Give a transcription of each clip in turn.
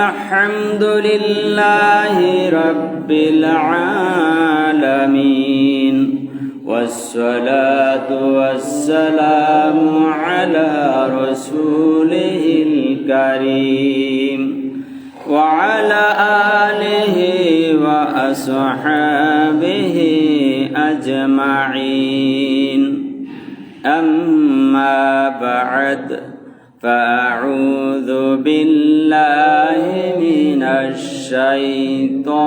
الحمد لله رب العالمين والصلاة والسلام على رسوله الكريم وعلى آله وأصحابه أجمعين أما بعد فأعوذ بالله من الشيطان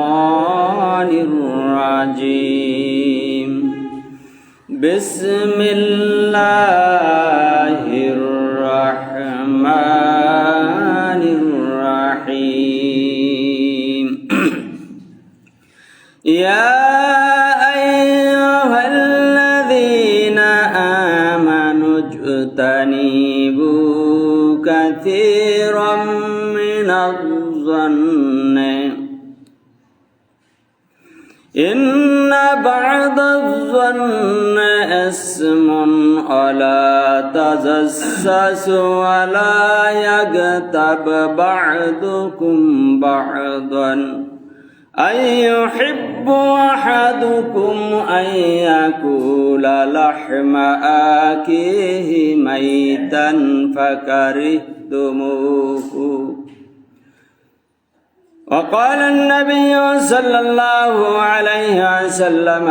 الرجيم بسم الله الرحمن الرحيم يا أيها الذين آمنوا اجتنبوا كثيرا من الظن إن بعض الظن إثم ولا تجسسوا ولا يغتب بعضكم بعضا أيحب أحدكم أن يأكل لحم أخيه ميتا فكرهتموه وقال النبي صلى الله عليه وسلم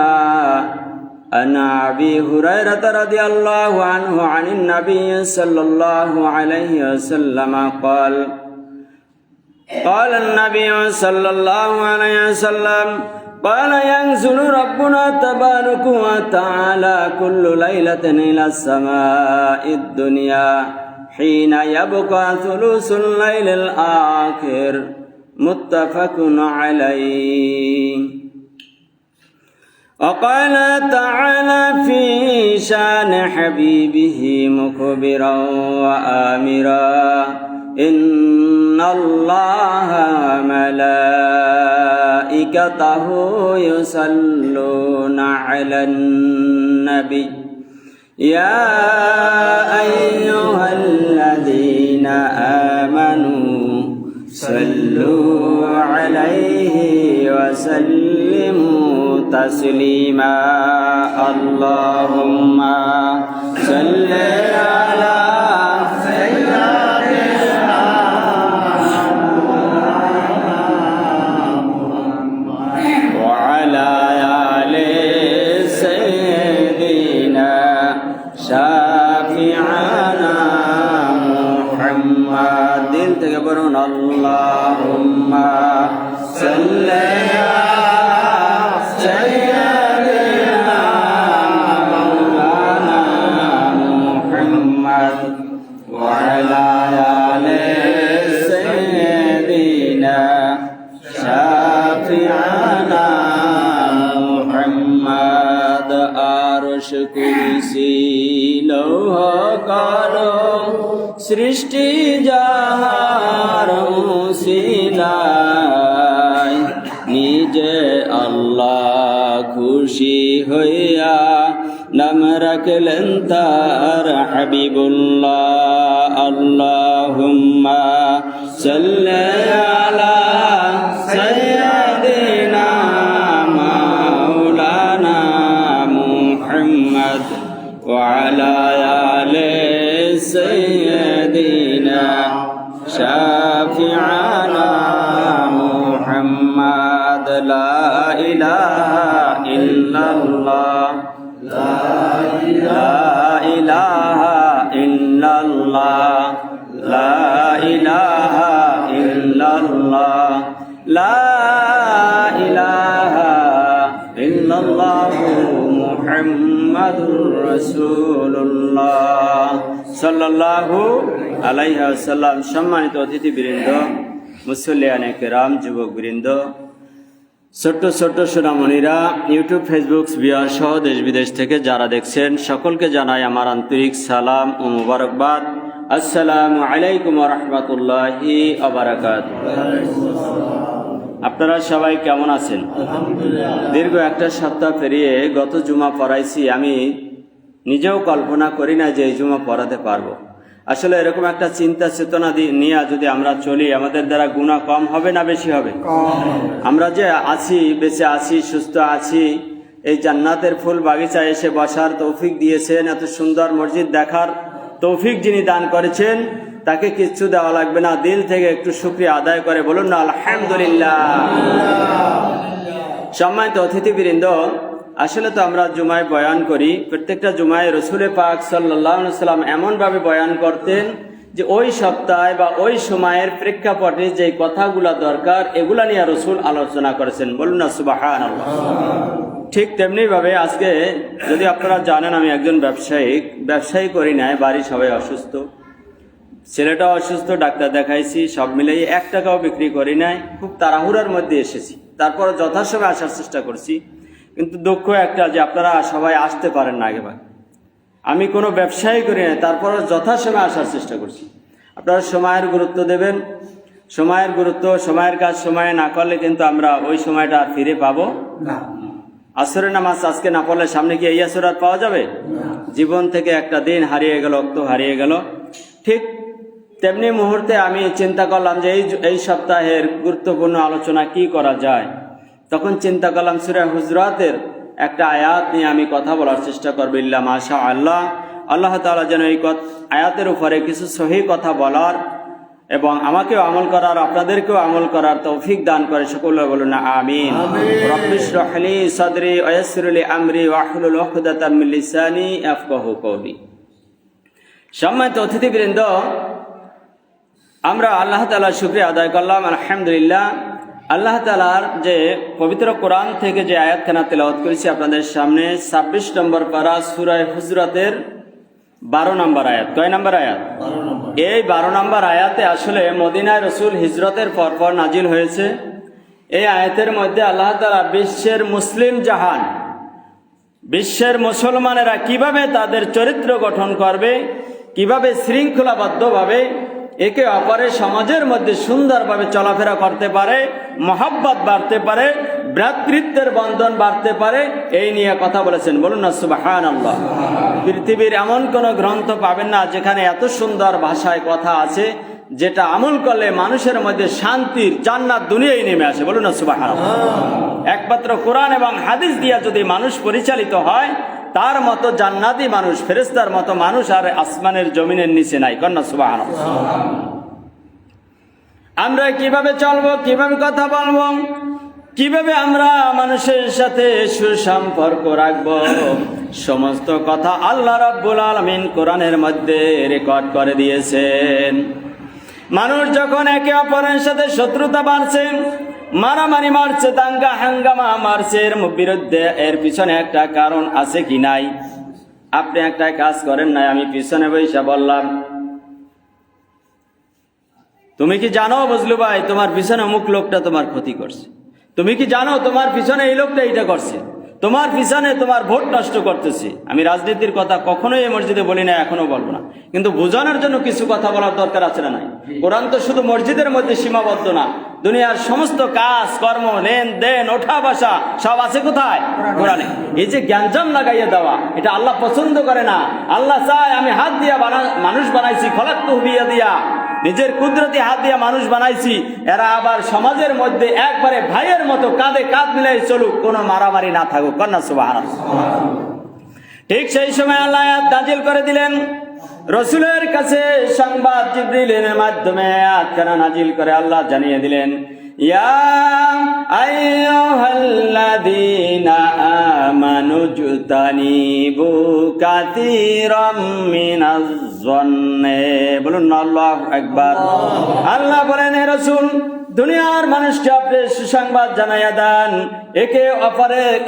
عن أبي هريرة رضي الله عنه عن النبي صلى الله عليه وسلم قال النبي صلى الله عليه وسلم قال ينزل ربنا تبارك وتعالى كل ليلة إلى السماء الدنيا حين يبقى ثلث الليل الآخر متفق عليه وقال تعالى في شان حبيبه مخبرا وآمرا إن الله وملائكته يصلون على النبي يا أيها الذين آمنوا صلوا عليه وسلموا تسليما اللهم صل على سيدنا وعلى آل سيدنا شافعنا محمد দিল থেকে বলুন اللهم صل على سيدنا مولانا محمد وعلى آل سيدنا شافعنا محمد আরশ কুরসি লৌহ কলম সৃষ্টি যাহার মুসিলায় নিজে আল্লাহ খুশি হইয়া নাম রাখলেন তার হাবিবুল্লাহ আল্লাহুম্মা সাল্লি আলা সাইয়্যিদিনা মাওলানা মুহাম্মদ ওয়া আলা আলি سيدنا شافعنا محمد لا إله إلا الله لا إله إلا الله لا إله إلا الله لا إله إلا الله محمد رسول الله সাল্লাল্লাহু আলাইহি ওয়াসাল্লাম। সম্মানিত অতিথিবৃন্দ, মুসল্লিয়ানে কেরাম, যুবকবৃন্দ, ছোট্ট ছোট্ট সোনামণিরা, ইউটিউব, ফেসবুক ভিউয়ার সহ দেশ বিদেশ থেকে যারা দেখছেন সকলকে জানাই আমার আন্তরিক সালাম ও মুবারকবাদ। আসসালামু আলাইকুম ওয়া রাহমাতুল্লাহি ওয়া বারাকাতুহু। আপনারা সবাই কেমন আছেন? দীর্ঘ একটা সপ্তাহ পেরিয়ে গত জুমা পড়াইছি। আমি নিজেও কল্পনা করি না যে এই জুমা পড়াতে পারবো। আসলে এরকম একটা চিন্তা চেতনা নিয়ে যদি আমরা চলি, আমাদের দ্বারা গুনাহ কম হবে না বেশি হবে? আমরা যে আছি, বেঁচে আছি, সুস্থ আছি, এই জান্নাতের ফুল বাগিচায় এসে বসার তৌফিক দিয়েছেন, এত সুন্দর মসজিদ দেখার তৌফিক যিনি দান করেছেন, তাকে কিচ্ছু দেওয়া লাগবে না, দিল থেকে একটু শুকরিয়া আদায় করে বলুন না আলহামদুলিল্লাহ। সম্মানিত অতিথিবৃন্দ, আসলে তো আমরা জুমায় বয়ান করি, প্রত্যেকটা জুমায় রসুল পাক সাল্লাল্লাহু আলাইহি ওয়াসাল্লাম এমনভাবে বয়ান করতেন যে ওই সপ্তাহে বা ওই সময়ের প্রেক্ষাপটে যে কথাগুলা দরকার এগুলা নিয়ে রসুল আলোচনা করেছেন, বলুন না সুবহানাল্লাহ। ঠিক তেমনি ভাবে আজকে যদি আপনারা জানেন, আমি একজন ব্যবসায়ী করি নাই, বাড়ির সবাই অসুস্থ, ছেলেটাও অসুস্থ, ডাক্তার দেখাইছি, সব মিলাই 1 টাকাও বিক্রি করি নাই, খুব তাড়াহুড়ার মধ্যে এসেছি, তারপর যথাসময়ে আসার চেষ্টা করছি। কিন্তু দুঃখ একটা যে আপনারা সবাই আসতে পারেন না আগেভাগে। আমি কোনো ব্যবসায়ী করি না, তারপরও যথাসময়ে আসার চেষ্টা করছি। আপনারা সময়ের গুরুত্ব দেবেন, সময়ের গুরুত্ব, সময়ের কাজ সময়ে না করলে কিন্তু আমরা ওই সময়টা আর ফিরে পাবো না। আসরের নামাজ আজকে না পড়লে সামনে কি এই আসর আর পাওয়া যাবে? জীবন থেকে একটা দিন হারিয়ে গেল, অক্ত হারিয়ে গেল। ঠিক তেমনি মুহূর্তে আমি চিন্তা করলাম যে এই সপ্তাহের গুরুত্বপূর্ণ আলোচনা কি করা যায়। তখন চিন্তা করলাম সূরা হুজরাতের একটা আয়াত নিয়ে আমি কথা বলার চেষ্টা করব, ইল্লা মাশা আল্লাহ। আল্লাহ তাআলা যেন এই আয়াতের উপরে কিছু সহি কথা বলার এবং আমাকেও আমল করার, আপনাদেরকেও আমল করার তৌফিক দান করে। সকলে বলুন না আমিন। রব্বিশ রাহ লি সাদরি ওয়া ইয়াসসির লি আমরি ওয়াহলুল উকদাতাম মিন লিসানি ইয়াফকাহু কওলি। সম্মানিত অতিথিবৃন্দ, আমরা আল্লাহ তাআলার শুকরিয়া আদায় করলাম, আলহামদুলিল্লাহ। আল্লাহ তাআলার যে পবিত্র কোরআন থেকে যে আয়াতখানা তেলাওয়াত করেছি আপনাদের সামনে, 26 নম্বর পারা সূরা হুজরাতের 12 নম্বর আয়াত। কয় নম্বর আয়াত? 12 নম্বর। এই 12 নম্বর আয়াতে আসলে মদিনায় রসুল হিজরতের পরপর নাজিল হয়েছে। এই আয়াতের মধ্যে আল্লাহ তাআলা বিশ্বের মুসলিম জাহান, বিশ্বের মুসলমানেরা কিভাবে তাদের চরিত্র গঠন করবে, কিভাবে শৃঙ্খলাবদ্ধভাবে একে অপরের সমাজের মধ্যে সুন্দরভাবে চলাফেরা করতে পারে, মহব্বত বাড়তে পারে, ভ্রাতৃত্বের বন্ধন বাড়তে পারে, এই নিয়ে কথা বলেছেন। বলুন না সুবহানাল্লাহ। পৃথিবীর এমন কোন গ্রন্থ পাবেন না যেখানে এত সুন্দর ভাষায় কথা আছে, যেটা আমল করলে মানুষের মধ্যে শান্তির জান্নাত দুনিয়ায় নেমে আসে। বলুন না সুবহানাল্লাহ। একমাত্র কোরআন এবং হাদিস দিয়া যদি মানুষ পরিচালিত হয়, তার মতো জান্নাতি মানুষ, ফেরেশতার মতো মানুষ আর আসমানের জমিনের নিচে নাই। কন্যা সুবহানাল্লাহ। আমরা কিভাবে চলবো, কিভাবে কথা বলবো, কিভাবে আমরা মানুষের সাথে সুসম্পর্ক রাখবো, সমস্ত কথা আল্লাহ রাব্বুল আলামিন কোরআনের মধ্যে রেকর্ড করে দিয়েছেন। মানুষ যখন একে অপরের সাথে শত্রুতা বাড়ছে, মারামারি মারছে, দাঙ্গা হাঙ্গামা মারছে, এর বিরুদ্ধে এর পিছনে একটা কারণ আছে কি নাই? আপনি একটা কাজ করেন নাই, আমি পিছনে বসে বললাম, তুমি কি জানো বুঝলু ভাই, তোমার পিছনে অমুক লোকটা তোমার ক্ষতি করছে? তুমি কি জানো তোমার পিছনে এই লোকটা এইটা করছে? তোমার পিছনে তোমার ভোট নষ্ট করতেছে। আমি রাজনীতির কথা কখনোই এই মসজিদে বলি না, এখনো বলবো না, কিন্তু বোঝানোর জন্য কিছু কথা বলার দরকার আছে না নাই? কোরআন তো শুধু মসজিদের মধ্যে সীমাবদ্ধ না, দুনিয়ার সমস্ত কাজ কর্ম, লেনদেন, ওঠা বসা সব আছে কোথায়? কোরআনে। এই যে জ্ঞানজাম লাগাইয়া দেওয়া, এটা আল্লাহ পছন্দ করে না। আল্লাহ চায় আমি হাত দিয়া মানুষ বানাইছি, খলাকতুহু বিয়াদিয়া, নিজের কুদরতি হাত দিয়া মানুষ বানাইছি, এরা আবার সমাজের মধ্যে একবারে ভাইয়ের মতো কাঁধে কাঁধ মিলাই চলুক, কোনো মারামারি না থাকুক। কন্যা সুবহানাল্লাহ। ঠিক সেই সময় আল্লাহ আয়াত নাজিল করে দিলেন, রসুলের কাছে সংবাদ জিবরিলের মাধ্যমে আয়াতখানা নাজিল করে আল্লাহ জানিয়ে দিলেন, ইয়া আইয়ুহাল্লাযীনা আমানু জুতানিবু কাসীরাম মিনাজ-যন্নি। বলুন আল্লাহু আকবার। আল্লাহ বলেন, হে রাসূল, দুনিয়ার মানুষকে আপনি সুসংবাদ জানাইয়া দেন, একে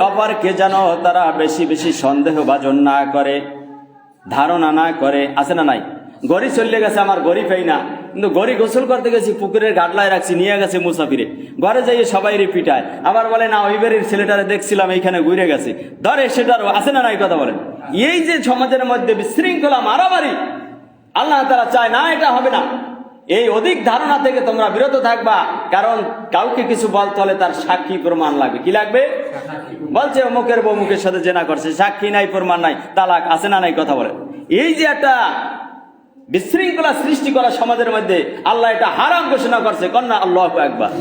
অপরকে যেন তারা বেশি বেশি সন্দেহভাজন না করে, ধারণা না করে। আছে না নাই? গড়ি চলে গেছে, আমার গড়ি পাই না, কিন্তু গড়ি গোসল করতে গেছি, পুকুরের গাডলায় রাখছি, নিয়ে গেছে মুসাফিরে, ঘরে যাইয়ে সবাই পিটায়, আবার বলে না ওই বাড়ির ছেলেটারে দেখছিলাম এইখানে ঘুরে গেছে, ধরে সেটারও। আছে না নাই কথা বলেন? এই যে সমাজের মধ্যে বিশৃঙ্খলা, মারামারি, আল্লাহ তাআলা চায় না, এটা হবে না। এই অধিক ধারণা থেকে তোমরা বিরত থাকবা, কারণ কাউকে কিছু বলতে হলে তার সাক্ষী প্রমাণ লাগবে। কি লাগবে? বলছে অমুকের বউ মুখের সাথে জেনা করছে, সাক্ষী নাই, প্রমাণ নাই, তালাক। আছে না নাই কথা বলে? এই যে একটা বিশৃঙ্খলা সৃষ্টি করা সমাজের মধ্যে আল্লাহ এটা হারাম ঘোষণা করছে। কন্যা আল্লাহু আকবার।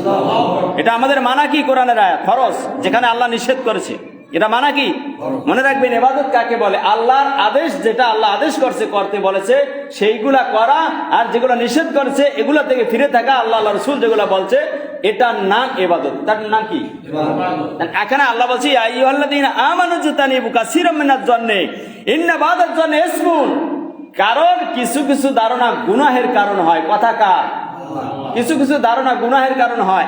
এটা আমাদের মানা কি? কোরআনের আয়াত, ফরজ, যেখানে আল্লাহ নিষেধ করেছে। এটা মানা কি? মনে রাখবেন, ইবাদত কাকে বলে? আল্লাহর আদেশ, যেটা আল্লাহ আদেশ করছে করতে বলেছে সেইগুলা করা, আর যেগুলো নিষেধ করেছে এগুলা থেকে ফিরে থাকা। আল্লাহ রাসূল যেগুলা বলছে এটার নাম ইবাদত। তার নাম কি? এখানে আল্লাহ বলছে ইয়া আইয়ুহাল্লাযীনা আমানু জতানিবু কাসীরাম মিনাজ জন্নি ইন্না বাদাজ জন্নি ইসমুন। কারণ কিছু কিছু ধারণা গুনাহের কারণ হয়। কথা কার? কিছু কিছু ধারণা গুনাহের কারণ হয়।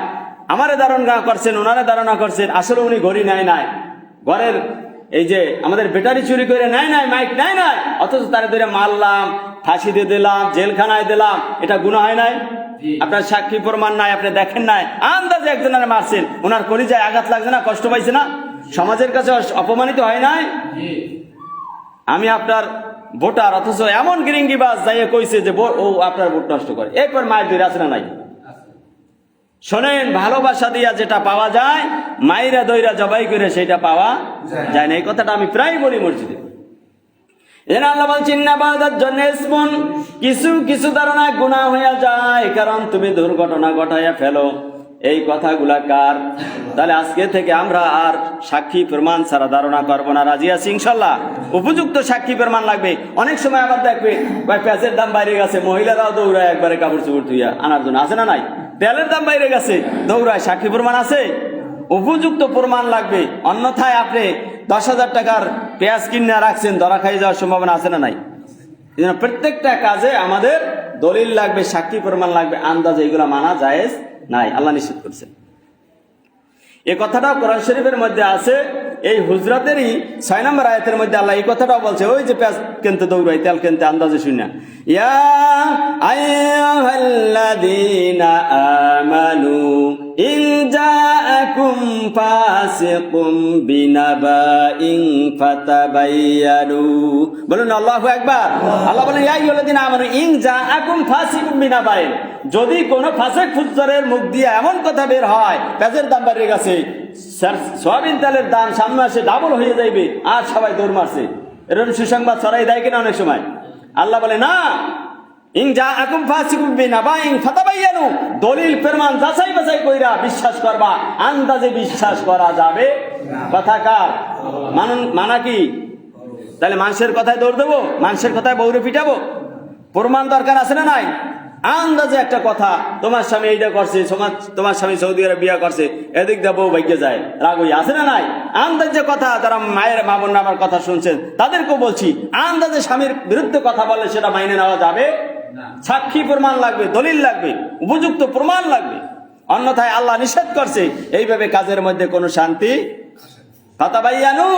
আমারে ধারণা করছেন, ওনারে ধারণা করছেন, আসলে উনি ঘড়ি নাই, ঘরের এই যে আমাদের ব্যাটারি চুরি করে নাই, মাইক নাই, অথচ তারা ধরে মারলাম, ফাঁসি দিয়ে দিলাম, জেলখানায় দিলাম, এটা গুনাহ হয় নাই? আপনার সাক্ষী প্রমাণ নাই, আপনি দেখেন নাই, আন্দাজে একজনের মারছেন, ওনার কলিজায় আঘাত লাগছে না? কষ্ট পাইছে না? সমাজের কাছে অপমানিত হয় নাই? আমি আপনার ভোটার, অথচ এমন গিরিঙ্গিবাজ যাইয়ে কইছে যে ও আপনার ভোট নষ্ট করে, এরপর মায়ের ধরে আছে না নাই? শোনেন, ভালোবাসা দিয়া যেটা পাওয়া যায়, মাইরা দইরা জবাই করে সেটা পাওয়া যায় না। এই কথাটা আমি প্রায় বলি মসজিদে। আল্লাহ বলছেন না বাদার জন্য ইসমুন, কিছু কিছু ধারণা গুনাহ হয়ে যায় কারণ তুমি দুর্ঘটনা ঘটাইয়া ফেলো। এই কথাগুলা কার? তাহলে আজকে থেকে আমরা আর সাক্ষী প্রমাণ ছাড়া ধারণা করবো না। রাজি আছি ইনশাল্লাহ? উপযুক্ত সাক্ষী প্রমাণ লাগবে। অনেক সময় আবার দেখবে পেঁয়াজের দাম বাইরে গেছে, মহিলারাও দৌড়ায় একবারে কাপড় চোপড় ধুইয়া আনার জন্য, আছে না নাই? তেলের দাম বাইরে গেছে, দৌড়ায়। সাক্ষী প্রমাণ আছে? উপযুক্ত প্রমাণ লাগবে, অন্যথায় আপনি 10,000 টাকার পেঁয়াজ কিনে রাখছেন, ধরা খাই যাওয়ার সম্ভাবনা আছে না নাই? এই জন্য প্রত্যেকটা কাজে আমাদের দলিল লাগবে, সাক্ষী প্রমাণ লাগবে। আন্দাজে এগুলা মানা জায়েজ নাই, আল্লাহ নিষেধ করছেন। এই কথাটাও কোরআন শরীফের মধ্যে আছে। এই হুজরাতেরই 6 নম্বর আয়াতের মধ্যে আল্লাহ এই কথাটাও বলছে, ওই যে পেঁয়াজ কিনতে দৌড়াই, তেল কিনতে আন্দাজে শুনে, ইয়া আইয়ুহাল্লাযীনা আমানু ইন জাআকুম ফাসিকুম বিনাবাইন ফাতাবায়ানু। বলুন আল্লাহু আকবার। আল্লাহ বলেন ইয়া আইয়ুহাল্লাযীনা আমানু ইন জাআকুম ফাসিকুম বিনাবাইন, যদি কোনো ফাসিক ফুজ্জারের মুখ দিয়ে এমন কথা বের হয়, পেঁয়াজের দাম বেড়ে গেছে, সয়াবিন তেলের দাম সামনে মাসে ডাবল হয়ে যাইবে, আর সবাই দৌড় মারছে, এরকম সুসংবাদ ছড়াই দেয় কিনা অনেক সময়? আল্লাহ বলে না, ইন জাআকুম ফাসিকুম বিনাবাইন ফাতাবায়ানু, দলিল প্রমাণ যাচাই বাছাই কইরা বিশ্বাস করবা, আন্দাজে বিশ্বাস করা যাবে। কথা কার? মানা কি? তাহলে মানুষের কথায় দৌড় দেবো? মানুষের কথায় বউরে পিটাবো? প্রমাণ দরকার আছে না নাই? আন্দাজে একটা কথা, তোমার স্বামী এইটা করছে, তোমার স্বামী সৌদি আরব বিয়া করছে, এদিক দিয়ে বউ ভাগ্যে যায়, রাগ হই, আছে না নাই? আন্দাজে কথা, তারা মায়ের মা বোন আমার কথা শুনছেন, তাদেরকেও বলছি, আন্দাজে স্বামীর বিরুদ্ধে কথা বললে সেটা মাইনে নেওয়া যাবে? সাক্ষী প্রমাণ লাগবে, দলিল লাগবে, উপযুক্ত প্রমাণ লাগবে, অন্যথায় আল্লাহ নিষেধ করছে। এইভাবে কাজের মধ্যে কোনো শান্তি। ফাতাবায়ানু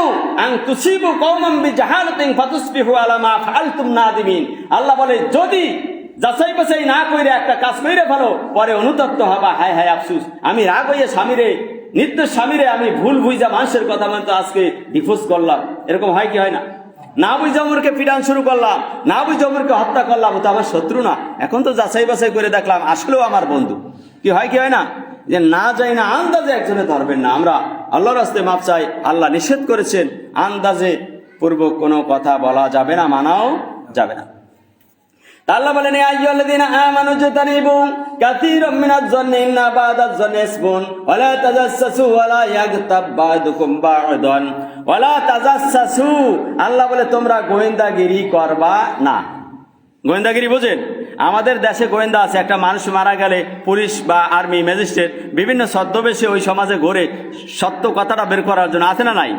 আন তুসিবু কওমান বিজাহালাতিন ফাতুসবিহু আলা মা ফাআলতুম নাদিমিন। আল্লাহ বলে, যদি যাচাই বাছাই না কইরা একটা কাজ কইরে ফেলো, পরে অনুতপ্ত হবা, হায় হায় আফসোস, আমি রাগ হইয়া স্বামীরে, নির্দোষ স্বামীরে আমি ভুল বুঝা মানুষের কথা মতো আজকে ডিভোর্স করলাম। এরকম হয় কি হয় না? না বুঝে অমরকে পিটান শুরু করলাম, না বুঝে অমরকে হত্যা করলাম, ও তো আমার শত্রু না, এখন তো যাচাই বাছাই করে দেখলাম আসলেও আমার বন্ধু। কি হয় কি হয় না? যে না যাই না আন্দাজে একজনে ধরবেন না। আমরা আল্লাহর রাস্তায় মাপ চাই। আল্লাহ নিষেধ করেছেন, আন্দাজে পূর্বক কোনো কথা বলা যাবে না, মানাও যাবে না। আল্লাহ বলেন ইয়া আইয়ুহাল্লাযীনা আমানু ইজতানিবু কাসীরাম মিনাজ জন্নি ইন্না বাদাজ জন্নি ইসমুন ওয়া লা তাজাসসু ওয়া লা ইয়াগতাব বা'দুকুম বা'দান ওয়া লা তাজাসসু। আল্লাহ বলে তোমরা গোয়েন্দাগিরি করবা না। গোয়েন্দাগিরি বোঝেন? আমাদের দেশে গোয়েন্দা আছে। একটা মানুষ মারা গেলে পুলিশ বা আর্মি ম্যাজিস্ট্রেট বিভিন্ন ছদ্মবেশে ওই সমাজে ঘোরে সত্য কথাটা বের করার জন্য, আছে না নাই?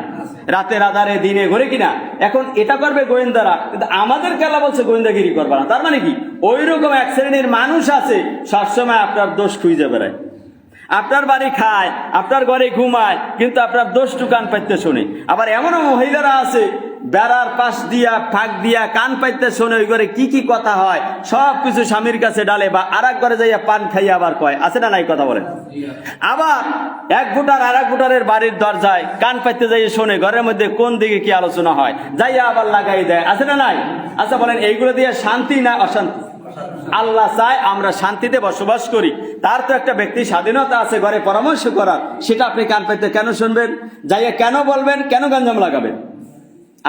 রাতের আধারে দিনে ঘোরে কিনা? এখন এটা করবে গোয়েন্দারা, কিন্তু আমাদের কেলা বলছে গোয়েন্দাগিরি করবা না। তার মানে কি? ওই রকম এক শ্রেণীর মানুষ আছে সবসময় আপনার দোষ খুঁজে বেড়ায়, আপনার বাড়ি খায়, আপনার ঘরে ঘুমায়, কিন্তু আপনার দোষ টুকান পাইতে শোনে। আবার এমনও মহিলারা আছে বেড়ার পাশ দিয়া ফাঁক দিয়া কান পাইতে শোনে, ওই ঘরে কি কি কথা হয় সব কিছু স্বামীর কাছে ডালে, বা আর এক ঘরে যাইয়া পান খাইয়া আবার কয়, আছে না নাই? কথা বলেন। আবার এক ভোটার আর এক ভোটারের বাড়ির দরজায় কান পাইতে যাইয়া শোনে, ঘরের মধ্যে কোন দিকে কি আলোচনা হয়, যাইয়া আবার লাগাই দেয়, আছে না নাই? আচ্ছা বলেন, এইগুলো দিয়ে শান্তি না অশান্তি? আল্লাহ চায় আমরা শান্তিতে বসবাস করি। তার তো একটা ব্যক্তি স্বাধীনতা আছে ঘরে পরামর্শ করার, সেটা আপনি কান পাইতে কেন শুনবেন? যাইয়া কেন বলবেন? কেন গঞ্জাম লাগাবেন?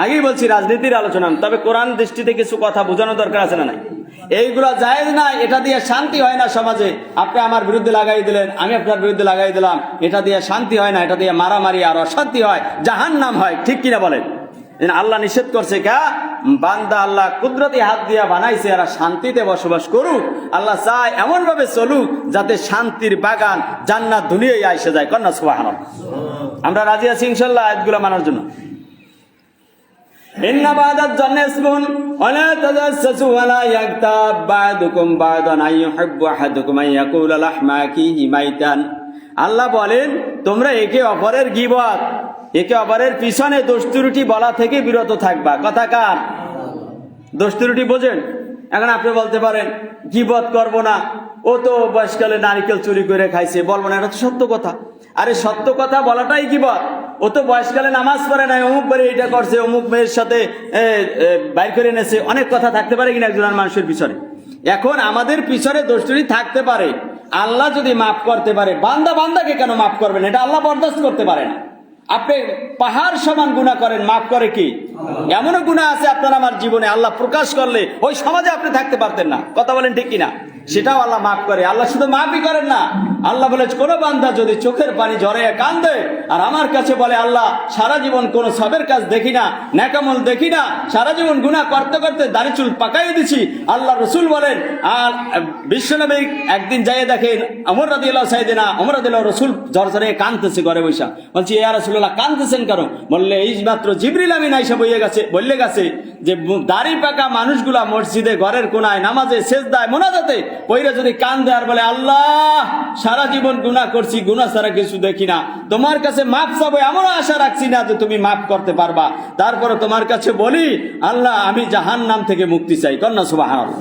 আগেই বলছি রাজনীতির আলোচনা, তবে কোরআন দৃষ্টিতে কিছু কথা বোঝানো দরকার আছে না নাই? এইগুলো জায়েজ না, এটা দিয়ে শান্তি হয় না সমাজে। আপনি আমার বিরুদ্ধে লাগাই দিলেন, আমি আপনার বিরুদ্ধে লাগাই দিলাম, এটা দিয়ে শান্তি হয় না, এটা দিয়ে মারামারি আর অশান্তি হয়, জাহান্নাম হয়। ঠিক কিনা বলেন? আল্লাহ নিষেধ করছে কা বান্দা আল্লাহ কুদরতি হাত দিয়া বানাইছে, এরা শান্তিতে বসবাস করুক। আল্লাহ চায় এমন ভাবে চলুক যাতে শান্তির বাগান জান্নাত দুনিয়ায় আইসে যায়। কন্যা সুবহানাল্লাহ। আমরা রাজি আছি ইনশাআল্লাহ আয়াতগুলো মানার জন্য। ইন্না বাদাত জান্নাতুন ওয়ালা তাজাসসু ওয়ালা ইয়াগতাব বা'দুকুম বা'দান আইয়ুহিব্বু আহাদুকুম আইয়াকুলা লাহমা আখিহি মাইতান। আল্লাহ বলেন, তোমরা একে অপরের গীবত, একে অপরের পিছনে দোষ ত্রুটি বলা থেকে বিরত থাকবা। কথা কার? দোষ ত্রুটি বোঝেন? এখন আপনি বলতে পারেন গীবত করব না, ও তো বয়সকালে নারকেল চুরি করে খাইছে, বলবো না, এটা তো সত্য কথা। আরে সত্য কথা বলাটাই গীবত। ও তো বয়সকালে নামাজ পড়ে নাই, অমুক বারে এটা করছে, অমুক মেয়ের সাথে বাইর করে এনেছে, অনেক কথা থাকতে পারে কিনা একজন মানুষের পিছনে। এখন আমাদের পিছনে দোষ ত্রুটি থাকতে পারে, আল্লাহ যদি মাফ করতে পারে, বান্দা বান্দাকে কেন মাফ করবেন? এটা আল্লাহ বরদাস্ত করতে পারে না। আপনি পাহাড় সমান গুনাহ করেন, মাফ করে কি? এমনও গুনাহ আছে আপনার আমার জীবনে, আল্লাহ প্রকাশ করলে ওই সমাজে আপনি থাকতে পারতেন না। কথা বলেন ঠিক কিনা? সেটাও আল্লাহ মাফ করে। আল্লাহ শুধু মাফই করেন না, আল্লাহ বলে কোন বান্দা যদি চোখের পানি ঝরে কান্দে আর আমার কাছে বলে আল্লাহ সারা জীবন কোন সবের কাজ দেখি না, নেকামল দেখি না, সারা জীবন গুনাহ করতে করতে দাড়ি চুল পাকাই দিছি, আল্লাহ রসুল বলেন। আর বিশ্বনবী একদিন যাইয়ে দেখেন ওমর রাদিয়াল্লাহু সাইয়েদনা ওমর রাদিয়াল্লাহু রসুল ঝরঝরে কাঁদতেছে ঘরে বসা। বলছি ইয়া রাসূলুল্লাহ কাঁদতেছেন কেন? বললে এই মাত্র জিবরিল আমিন আইসা বললে গেছে যে দাড়ি পাকা মানুষগুলা মসজিদে ঘরের কোনায় নামাজে সেজদায় মোনাজাতে পইরা যদি কান্দে আর বলে আল্লাহ সারা জীবন গুনাহ করছি, গুনাহ ছাড়া কিছু দেখি না, তোমার কাছে মাফ চাবো এমন আশা রাখছি না যে তুমি মাফ করতে পারবা, তারপরে তোমার কাছে বলি আল্লাহ আমি জাহান্নাম থেকে মুক্তি চাই। কন্যা সুবহানাল্লাহ।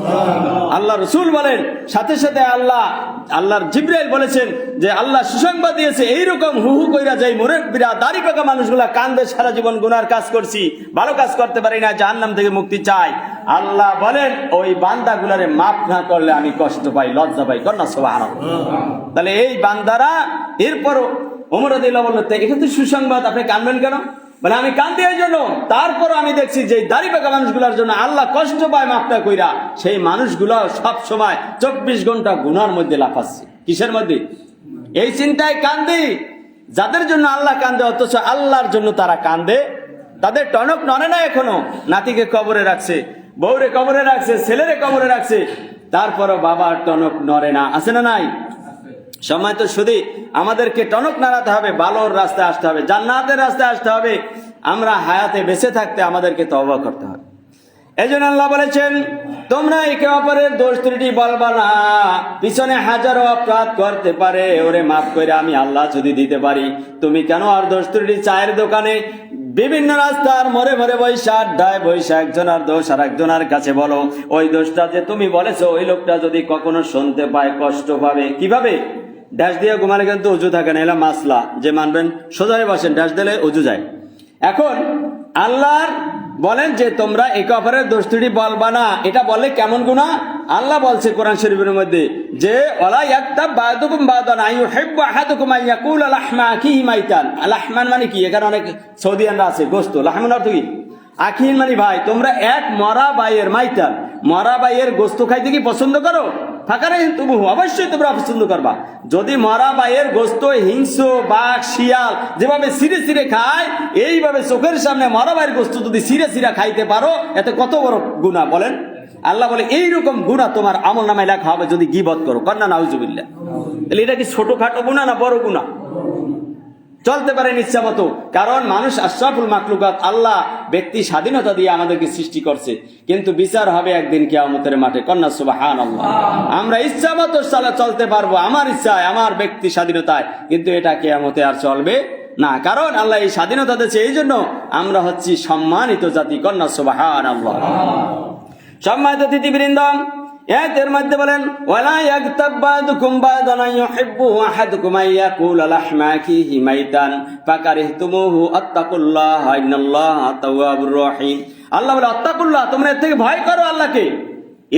আল্লাহ রসুল বলেন সাথে সাথে আল্লাহর জিবরাইল বলেছেন যে আল্লাহ সুসংবাদ দিয়েছে এইরকম হু হু কইরা যাই মুরব্বিরা দাড়ি পাকা মানুষগুলা কান্দে সারা জীবন গুনার কাজ করছি, ভালো কাজ করতে পারি না, জাহান্নাম থেকে মুক্তি চাই। আল্লাহ বলেন ওই বান্দাগুলারে মাফ না করলে আমি কষ্ট পাই, লজ্জা পাই। কন্যা সুবহানাল্লাহ। তাহলে এই বান্দারা এরপরও ওমর রাদিয়াল্লাহু বলল এটা তো সুসংবাদ, আপনি কাঁদবেন কেন? মানে আমি কান্দি এই জন্য, তারপর আমি দেখছি যে দাড়ি পাকা মানুষগুলোর জন্য আল্লাহ কষ্ট পায় মাফটা কইরা, সেই মানুষগুলো সব সময় 24 ঘন্টা গুনার মধ্যে লাফাচ্ছে। কিসের মধ্যে? এই চিন্তায় কান্দি যাদের জন্য আল্লাহ কান্দে, অথচ আল্লাহর জন্য তারা কান্দে। তাদের টনক নড়ে না এখনো, নাতিকে কবরে রাখছে, বউরে কবরে রাখছে, ছেলেরে কবরে রাখছে, তারপরও বাবার টনক নড়ে না। আছে না নাই? সময় তো শুধু আমাদেরকে টনক নাড়াতে হবে, ভালোর রাস্তায় আসতে হবে, জান্নাতের রাস্তায় আসতে হবে। আমরা হায়াতে বেঁচে থাকতে আমাদেরকে তওবা করতে হবে। এই জন্য আল্লাহ বলেছেন তোমরা একে অপরের দোষ ত্রুটি বলবা না, পিছনে হাজারো অপরাধ করতে পারে, ওরে মাফ করে আমি আল্লাহ যদি দিতে পারি, তুমি কেন আর দোষ ত্রুটি চায়ের দোকানে বিভিন্ন রাস্তার মোড়ে মোড়ে বৈশা আড্ডায় বৈশা একজনের দোষ আর একজনের কাছে বলো। ওই দোষটা যে তুমি বলেছো ওই লোকটা যদি কখনো শুনতে পায় কষ্ট পাবে। কিভাবে? ড্যাশ দিয়ে ঘুমালে কিন্তু উজু থাকে না, এলা মাসলা যে মানবেন সোজা হয়ে বসেন, ড্যাশ দিলে উজু যায়। এখন আল্লাহর বলেন যে তোমরা একে অপরের দোষ ত্রুটি বলবা না, এটা বললে কেমন গুনাহ? আল্লাহ বলছে কোরআন শরীফের মধ্যে যে ওয়ালা ইয়াগতাব বা'দুকুম বা'দান আইয়ুহিব্বু আহাদুকুম আইয়াকুলা লাহমা আখিহি মাইতান। লাহমান মানে কি? এখানে অনেক সৌদিয়ানরা আছে, গোশত। লাহমান অর্থ কি? আখিন মানে ভাই। তোমরা এক মরা ভাইয়ের মাইতান, মরা ভাইয়ের গোশত খাইতে কি পছন্দ করো? ফাঁকারে তুমি অবশ্যই তোমরা পছন্দ করবা। যদি মরা ভাইয়ের গোশত হিংস্র বাঘ শিয়াল যেভাবে সিরে সিরে খায়, এইভাবে চোখের সামনে মরা ভাইয়ের গোশত যদি সিরে সিরা খাইতে পারো, এতে কত বড় গুনাহ বলেন? আল্লাহ বলে এইরকম গুনাহ তোমার আমল নামায় লেখা হবে যদি গীবত করো। কন্যা নাউজুবিল্লাহ। তাহলে এটা কি ছোটখাটো গুনাহ না বড় গুনাহ? চলতে পারেন ইচ্ছা মতো, কারণ মানুষ আশরাফুল মাখলুকাত, আল্লাহ ব্যক্তি স্বাধীনতা দিয়ে আমাদেরকে সৃষ্টি করছে, কিন্তু বিচার হবে একদিন কিয়ামতের মাঠে। কন্যা সুবহানাল্লাহ। আমরা ইচ্ছা মতো চলতে পারবো আমার ইচ্ছায়, আমার ব্যক্তি স্বাধীনতায়, কিন্তু এটা কিয়ামতে আর চলবে না, কারণ আল্লাহ এই স্বাধীনতা দিয়েছে। এই জন্য আমরা হচ্ছি সম্মানিত জাতি। কন্যা সুবহানাল্লাহ। সম্মানিত অতিথিবৃন্দ, এর মধ্যে বলেন ওয়ালা ইয়াগতাব বা'দুকুম বা'দান আইয়ুহিব্বু আহাদুকুম আইয়াকুলা লাহমা আখিহি মাইতান ফাকারিহতুমুহু আত্তাকুল্লাহ ইন্নাল্লাহা তাওয়াবুর রহিম। আল্লাহ বলে আত্তাকুল্লাহ, তোমরা এর থেকে ভয় করো আল্লাহকে।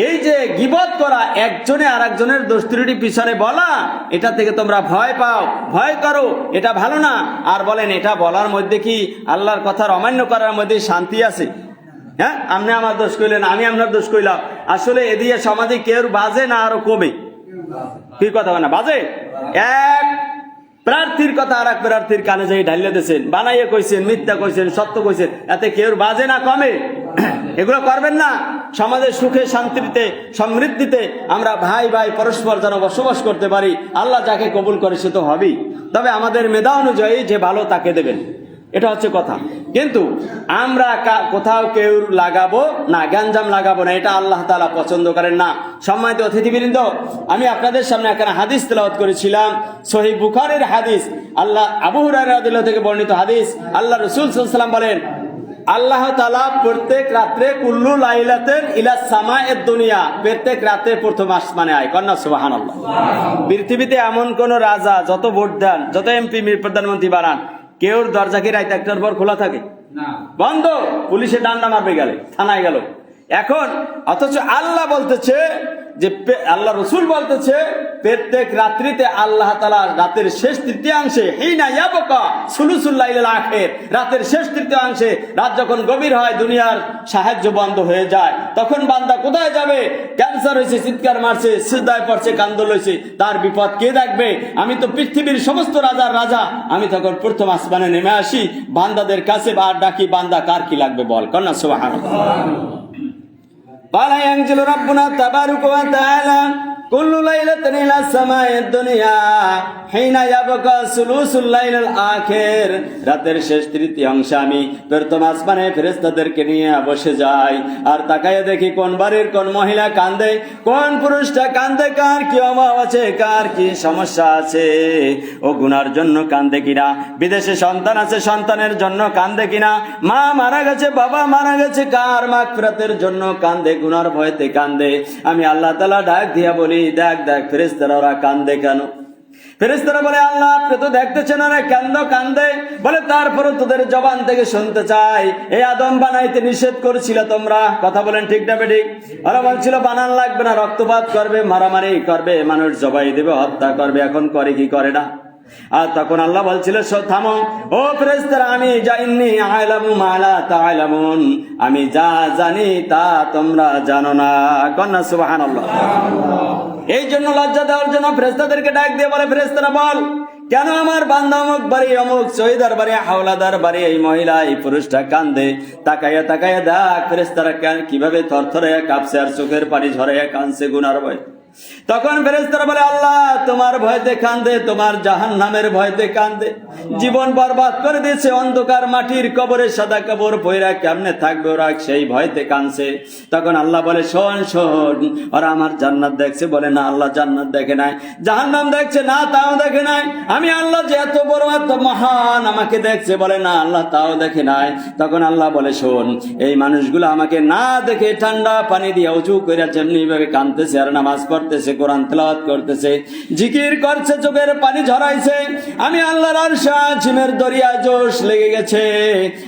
এই যে গীবত করা, একজনে আর একজনের দোষ ত্রুটি পিছনে বলা, এটা থেকে তোমরা ভয় পাও, ভয় করো, এটা ভালো না। আর বলেন এটা বলার মধ্যে কি আল্লাহর কথার অমান্য করার মধ্যে শান্তি আছে? হ্যাঁ, আপনি আমার দোষ কইলেন, আমি আপনার দোষ কইলাম, আসলে এদিকে সমাজে কেউ বাজে না আরো কমে? কি কথা না বাজে? এক প্রার্থীর কথা আর এক প্রার্থীর কানে যাই ঢালিয়ে দিয়েছেন, বানাইয়ে কইছেন, মিথ্যা কইছেন, সত্য কইছেন, এতে কেউ বাজে না কমে? এগুলো করবেন না। সমাজের সুখে শান্তিতে সমৃদ্ধিতে আমরা ভাই ভাই পরস্পর যেন বসবাস করতে পারি। আল্লাহ যাকে কবুল করে সে তো হবেই, তবে আমাদের মেধা অনুযায়ী যে ভালো তাকে দেবেন, এটা হচ্ছে কথা। কিন্তু আমরা কোথাও কেউ লাগাবো না, গ্যাঞ্জাম লাগাবো না, এটা আল্লাহ তাআলা পছন্দ করেন না। সম্মানিত অতিথিবৃন্দ, আমি আপনাদের সামনে একটা হাদিস তেলাওয়াত করেছিলাম, সহিহ বুখারীর হাদিস, আবু হুরায়রা রাদিয়াল্লাহু থেকে বর্ণিত হাদিস। আল্লাহ রাসূল সাল্লাল্লাহু আলাইহি ওয়াসাল্লাম বলেন, আল্লাহ তাআলা প্রত্যেক রাত্রে কুল্লু লাইলাতিন ইলা সামায়েদ দুনিয়া, প্রত্যেক রাতে প্রথম আসমানে আয়। কন্যা সুবহানাল্লাহ। পৃথিবীতে এমন কোন রাজা যত ভোট দেন, যত এমপি প্রধানমন্ত্রী বানান, কেউ দরজা কি রাত একটার পর খোলা থাকে? বন্ধ, পুলিশে ডান্ডা মারবে গেলে, থানায় গেল। এখন অথচ আল্লাহ বলতেছে যে, আল্লাহ রসুল বলতেছে প্রত্যেক রাত্রিতে আল্লাহ তাআলা রাতের শেষ তৃতীয়াংশে, হিনা ইয়াবকা সুলুসুল লাইলিল আখির, রাতের শেষ তৃতীয়াংশে, রাত যখন গভীর হয়, দুনিয়ার সাহায্য বন্ধ হয়ে যায়, তখন বান্দা কোথায় যাবে? ক্যান্সার হয়েছে, চিৎকার মারছে, সিজদায় পড়ছে, কান্দল হয়েছে, তার বিপদ কে দেখবে? আমি তো পৃথিবীর সমস্ত রাজার রাজা, আমি তখন প্রথম আসমানে নেমে আসি, বান্দাদের কাছে আর ডাকি, বান্দা কার কি লাগবে বল। কন্যা সুবহানাল্লাহ। ينزل ربنا تبارك وتعالى كل ليلة إلى السماء الدنيا حين يبقى ثلث الليل الآخر, রাতের শেষ তৃতীয়াংশে আমি প্রথম আসমানে ফেরেশতাদেরকে নিয়ে বসে যাই, আর তাকায় দেখি কোন বাড়ির কোন মহিলা কান্দে, কোন পুরুষটা কান্দে, কার কি অভাব আছে, কার কি সমস্যা আছে, ও গুনার জন্য কান্দে কিনা, বিদেশে সন্তান আছে সন্তানের জন্য কান্দে কিনা, মা মারা গেছে, বাবা মারা গেছে, কার মাগফিরাতের জন্য কান্দে, গুনার ভয়তে কান্দে। আমি আল্লাহ তাআলা ডাক দিয়া বলি, দেখ দেখ ফেরেশতারা ওরা কান্দে কেন? ফেরেশতারা বলে, আল্লাহ আপনি তো দেখতেছেন ওরা কেন কান্দে। বলে, তারপরে তোদের জবান থেকে শুনতে চাই, এই আদম বানাইতে নিষেধ করেছিল তোমরা, কথা বলেন ঠিক না বেঠিক? ওরা বলছিল বানান লাগবে না, রক্তপাত করবে, মারামারি করবে, মানুষ জবাই দেবে, হত্যা করবে, এখন করে কি করে না? আর তখন আল্লাহ বলছিল, থামো ও ফেরেশতারা, আমি জানি আ'লামু মা লা তা'লামুন, আমি যা জানি তা তোমরা জানো না। কন্যা সুবহানাল্লাহ। এই জন্য লজ্জা দেওয়ার জন্য ফেরেশতাদেরকে ডাক দিয়ে বলে, ফেরেশতারা বল, কেন আমার বান্দা অমুক বাড়ি, অমুক শহীদার বাড়ি, হাওলাদার বাড়ি, এই মহিলা এই পুরুষটা কান্দে, তাকাইয়া তাকাইয়া দেখ ফেরেশতারা কিভাবে থরথরে কাঁপছে আর চোখের পানি ঝরাইয়া কাঁদছে গুনার ভয়। তখন ফেরেশতারা বলে, আল্লাহ তোমার ভয়তে কান্দে, তোমার জাহান্নামের ভয়তে কান্দে, জীবন বরবাদ করে দিয়েছে, অন্ধকার মাটির কবরে সাদা কবর পয়রা কেমনে থাকবে ওরা, সেই ভয়তে কাঁদছে। তখন আল্লাহ বলে, শোন শোন, ওরা আমার জান্নাত দেখছে, বলে না আল্লাহ জান্নাত দেখে নাই। জাহান্নাম দেখছে, না তাও দেখে নাই। আমি আল্লাহ যে এত বড় এত মহান, আমাকে দেখছে, বলে না আল্লাহ তাও দেখে নাই। তখন আল্লাহ বলে, শোন, এই মানুষগুলো আমাকে না দেখে ঠান্ডা পানি দিয়ে উঁচু করে যেমনি ভাবে কাঁদতেছে আর নামাজ পড়তেছে, কোরআন তেলাওয়াত করতেছে, জিকির করছে, চোখের পানি ঝরাইছে, আমি আল্লাহর আরশ আজিমের দরিয়ায় জোশ লেগে গেছে,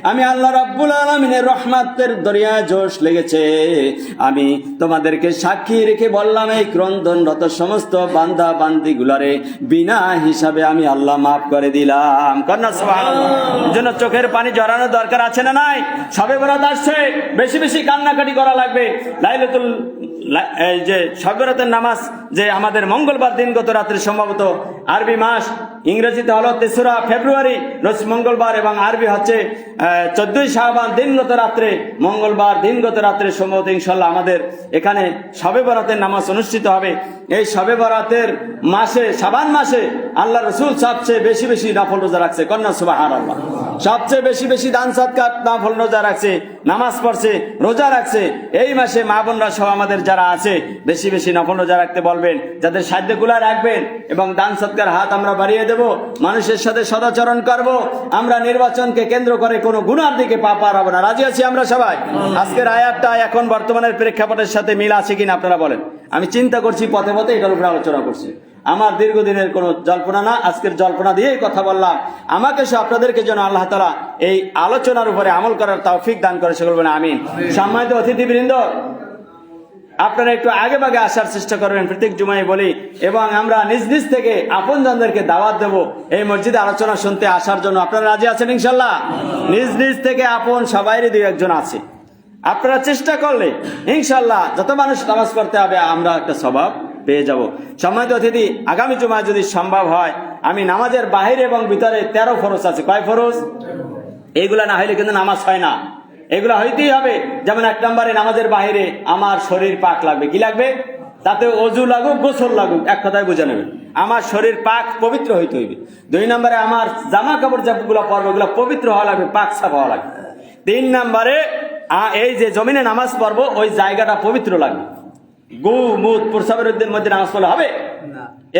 আমি আল্লাহ রাব্বুল আলামিনের রহমতের দরিয়ায় জোশ লেগেছে। আমি তোমাদেরকে সাক্ষী রেখে বললাম, এই ক্রন্দনরত সমস্ত বান্দা বান্দি গুলারে বিনা হিসাবে আমি আল্লাহ মাফ করে দিলাম। কন্যা সুবহানাল্লাহ। এজন্য চোখের পানি ঝরানোর দরকার আছে না নাই? শবে বরাত আসছে, বেশি বেশি কান্নাকাটি করা লাগবে। লাইলাতুল এই যে শবে বরাতের নামাজ যে আমাদের মঙ্গলবার দিনগত রাত্রে, সম্ভবত আরবি মাস, ইংরেজিতে হলো 3রা ফেব্রুয়ারি রোজ মঙ্গলবার, এবং আরবি হচ্ছে 14ই শাবান দিনগত রাত্রে, মঙ্গলবার দিনগত রাত্রে সম্ভবত ইনশাআল্লাহ আমাদের এখানে শবে বরাতের নামাজ অনুষ্ঠিত হবে। এই শবে বরাতের মাসে, শাবান মাসে আল্লাহ রাসূল সবচেয়ে বেশি বেশি নফল রোজা রাখছে। কন্যা সুবহানাল্লাহ। সবচেয়ে বেশি বেশি দান সদকা নফল রোজা রাখছে, নামাজ পড়ছে, রোজা রাখছে। এই মাসে মা বোনরা সহ আমাদের যারা আছে বেশি বেশি নফল রোজা রাখতে বলবেন, যাদের সাধ্যগুলা রাখবেন, এবং দান সদকার হাত আমরা বাড়িয়ে দেব, মানুষের সাথে সদাচরণ করব, আমরা নির্বাচনকে কেন্দ্র করে কোনো গুনার দিকে পা বাড়াবো না। রাজি আছি আমরা সবাই? আজকের আয়াতটা এখন বর্তমানের প্রেক্ষাপটের সাথে মিল আছে কিনা আপনারা বলেন। আমি চিন্তা করছি, পথে পথে এটার উপরে আলোচনা করছি। আমার দীর্ঘদিনের কোনো জল্পনা না, আজকের জল্পনা দিয়েই কথা বললাম। আমাকে সহ আপনাদেরকে যেন আল্লাহ তাআলা এই আলোচনার উপরে আমল করার তৌফিক দান করে, সকল বলেন আমিন। সম্মানিত অতিথিবৃন্দ, আপনারা একটু আগে ভাগে আসার চেষ্টা করবেন, প্রত্যেক জুমায় বলি। এবং আমরা নিজ নিজ থেকে আপনজনদেরকে দাওয়াত দেব এই মসজিদে আলোচনা শুনতে আসার জন্য। আপনারা রাজি আছেন ইনশাল্লাহ? নিজ নিজ থেকে আপন সবাইরই দুই একজন আছে। আপনারা চেষ্টা করলে ইনশাল্লাহ যত মানুষ নামাজ পড়তে হবে আমরা একটা স্বভাব পেয়ে যাব। সম্মানিত অতিথি, আগামী জুমায় যদি সম্ভব হয় আমি নামাজের বাহিরে এবং ভিতরে 13 ফরজ আছে। কয় ফরজ? এইগুলা না হইলে কিন্তু নামাজ হয় না। এগুলো হইতেই হবে। যেমন 1 নম্বরে নামাজের বাহিরে আমার শরীর পাক লাগবে। কি লাগবে? তাতে অজু লাগুক, গোসল লাগুক, এক কথায় বুঝে নেবে, আমার শরীর পাক পবিত্র হইতে হইবে। 2 নম্বরে আমার জামা কাপড় যেগুলো পরবো এগুলো পবিত্র হওয়া লাগবে, পাক সাফ হওয়া লাগবে। 3 নম্বরে এই যে জমিনে নামাজ পড়বো ওই জায়গাটা পবিত্র লাগবে। গু মুত প্রসাবের মধ্যে নামাজ পড়লে হবে?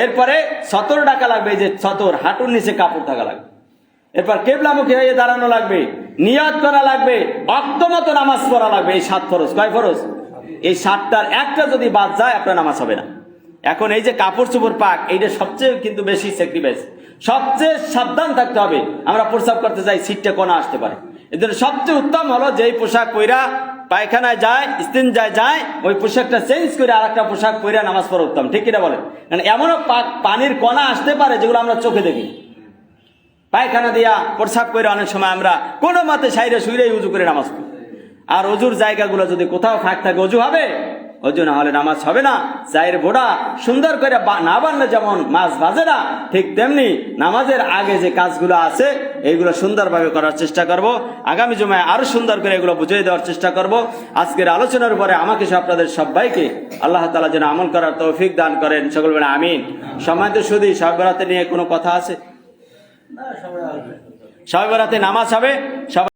এরপরে সতর ডাকা লাগবে, এই যে সতর হাঁটুর নিচে কাপড় থাকা লাগবে। এরপর কেবলামুখী হয়ে দাঁড়ানো লাগবে, নিয়ত করা লাগবে, অক্তমত নামাজ পড়া লাগবে। এই 7 ফরজ। কয় ফরজ? এই 7টার একটা যদি বাদ যায় আপনার নামাজ হবে না। এখন এই যে কাপড় চোপড় পাক, এইটা সবচেয়ে কিন্তু বেশি স্যাক্রিফাইস, সবচেয়ে সাবধান থাকতে হবে। আমরা প্রস্রাব করতে যাই, সিটটা কোনা আসতে পারে। এর জন্য সবচেয়ে উত্তম হলো যেই পোশাক পইরা পায়খানায় যায়, ইস্তিনজায় যায়, ওই পোশাকটা চেঞ্জ করে আর একটা পোশাক পইরা নামাজ পড়া উত্তম। ঠিক কিনা বলেন? কারণ এমনও পানির কণা আসতে পারে যেগুলো আমরা চোখে দেখি। পায়খানা দিয়া প্রস্রাব করে অনেক সময় আমরা কোনো মতে সাইরে শুইরে উজু করে নামাজ পড়ি। আর অজুর জায়গাগুলো যদি কোথাও ফাঁক থাকে অজু হবে? অজু না হলে নামাজ হবে না। চায়ের বোড়া সুন্দর করে না বানলে যেমন মাছ ভাজে না, ঠিক তেমনি নামাজের আগে যে কাজগুলো আছে এইগুলো সুন্দরভাবে করার চেষ্টা করব। আগামী জুমায় আরো সুন্দর করে এগুলো বুঝিয়ে দেওয়ার চেষ্টা করব। আজকের আলোচনার উপরে আমাকে আপনাদের সবাইকে আল্লাহ তাআলা যেন আমল করার তৌফিক দান করেন। সকল বলে আমিন। সম্মানিত সুধী, শবে বরাতে নিয়ে কোনো কথা আছে? শবে বরাতে নামাজ হবে।